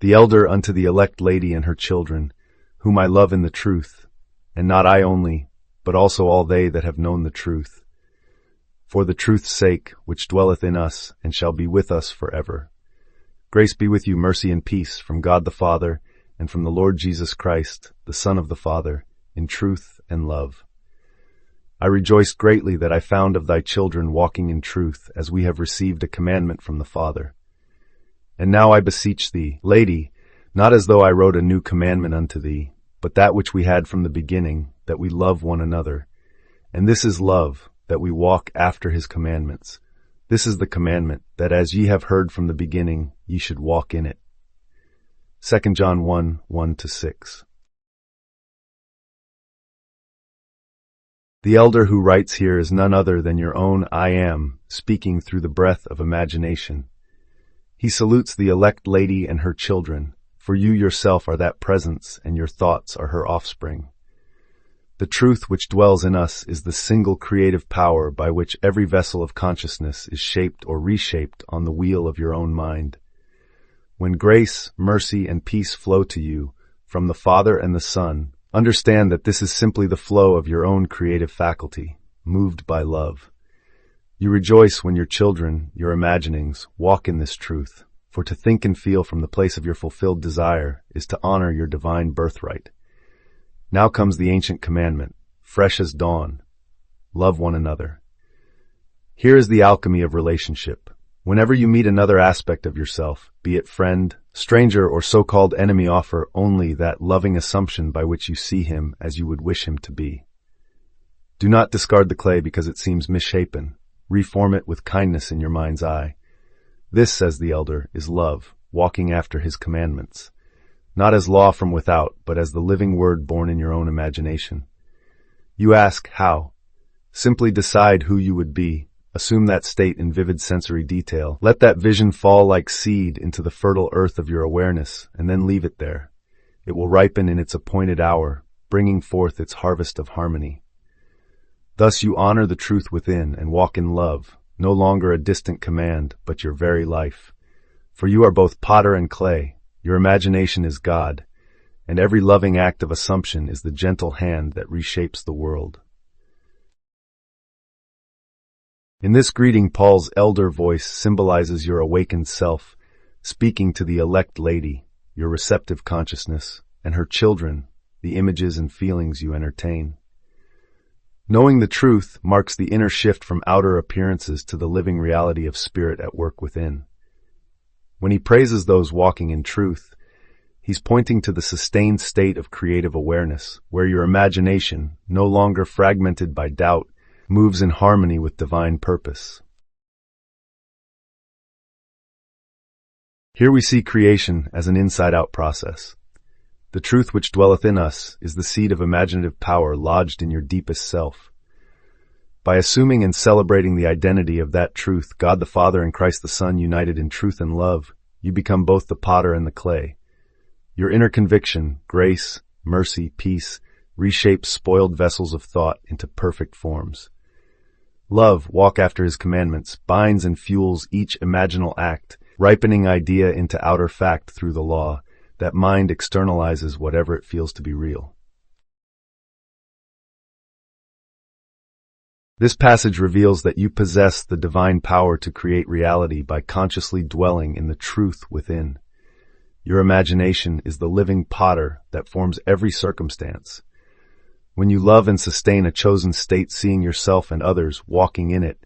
The elder unto the elect lady and her children, whom I love in the truth, and not I only, but also all they that have known the truth, for the truth's sake, which dwelleth in us, and shall be with us forever. Grace be with you, mercy and peace, from God the Father, and from the Lord Jesus Christ, the Son of the Father, in truth and love. I rejoiced greatly that I found of thy children walking in truth, as we have received a commandment from the Father. And now I beseech thee, lady, not as though I wrote a new commandment unto thee, but that which we had from the beginning, that we love one another. And this is love, that we walk after his commandments. This is the commandment, that as ye have heard from the beginning, ye should walk in it. 2 John 1, 1-6. The elder who writes here is none other than your own I Am, speaking through the breath of imagination. He salutes the elect lady and her children, for you yourself are that presence, and your thoughts are her offspring. The truth which dwells in us is the single creative power by which every vessel of consciousness is shaped or reshaped on the wheel of your own mind. When grace, mercy, and peace flow to you from the Father and the Son, understand that this is simply the flow of your own creative faculty, moved by love. You rejoice when your children, your imaginings, walk in this truth, for to think and feel from the place of your fulfilled desire is to honor your divine birthright. Now comes the ancient commandment, fresh as dawn. Love one another. Here is the alchemy of relationship. Whenever you meet another aspect of yourself, be it friend, stranger, or so-called enemy, offer only that loving assumption by which you see him as you would wish him to be. Do not discard the clay because it seems misshapen. Reform it with kindness in your mind's eye. This, says the elder, is love, walking after his commandments. Not as law from without, but as the living word born in your own imagination. You ask, how? Simply decide who you would be. Assume that state in vivid sensory detail. Let that vision fall like seed into the fertile earth of your awareness, and then leave it there. It will ripen in its appointed hour, bringing forth its harvest of harmony. Thus you honor the truth within and walk in love, no longer a distant command, but your very life. For you are both potter and clay. Your imagination is God, and every loving act of assumption is the gentle hand that reshapes the world. In this greeting, Paul's elder voice symbolizes your awakened self, speaking to the elect lady, your receptive consciousness, and her children, the images and feelings you entertain. Knowing the truth marks the inner shift from outer appearances to the living reality of spirit at work within. When he praises those walking in truth, he's pointing to the sustained state of creative awareness, where your imagination, no longer fragmented by doubt, moves in harmony with divine purpose. Here we see creation as an inside-out process. The truth which dwelleth in us is the seed of imaginative power lodged in your deepest self. By assuming and celebrating the identity of that truth, God the Father and Christ the Son united in truth and love, you become both the potter and the clay. Your inner conviction, grace, mercy, peace, reshapes spoiled vessels of thought into perfect forms. Love, walk after his commandments, binds and fuels each imaginal act, ripening idea into outer fact through the law. That mind externalizes whatever it feels to be real. This passage reveals that you possess the divine power to create reality by consciously dwelling in the truth within. Your imagination is the living potter that forms every circumstance. When you love and sustain a chosen state, seeing yourself and others walking in it,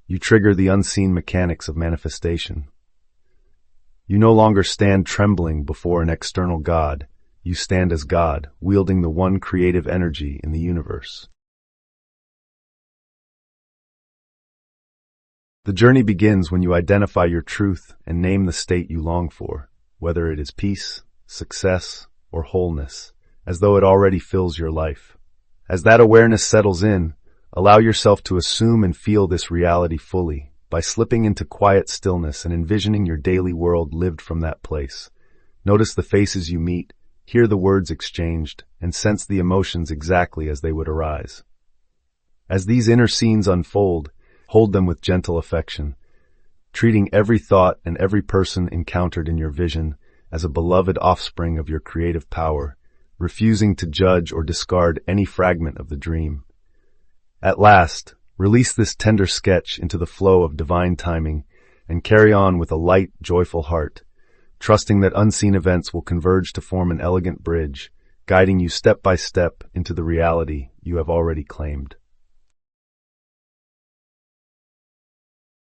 you trigger the unseen mechanics of manifestation. You no longer stand trembling before an external God. You stand as God, wielding the one creative energy in the universe. The journey begins when you identify your truth and name the state you long for, whether it is peace, success, or wholeness, as though it already fills your life. As that awareness settles in, allow yourself to assume and feel this reality fully, by slipping into quiet stillness and envisioning your daily world lived from that place. Notice the faces you meet, hear the words exchanged, and sense the emotions exactly as they would arise. As these inner scenes unfold, hold them with gentle affection, treating every thought and every person encountered in your vision as a beloved offspring of your creative power, refusing to judge or discard any fragment of the dream. At last, release this tender sketch into the flow of divine timing and carry on with a light, joyful heart, trusting that unseen events will converge to form an elegant bridge, guiding you step by step into the reality you have already claimed.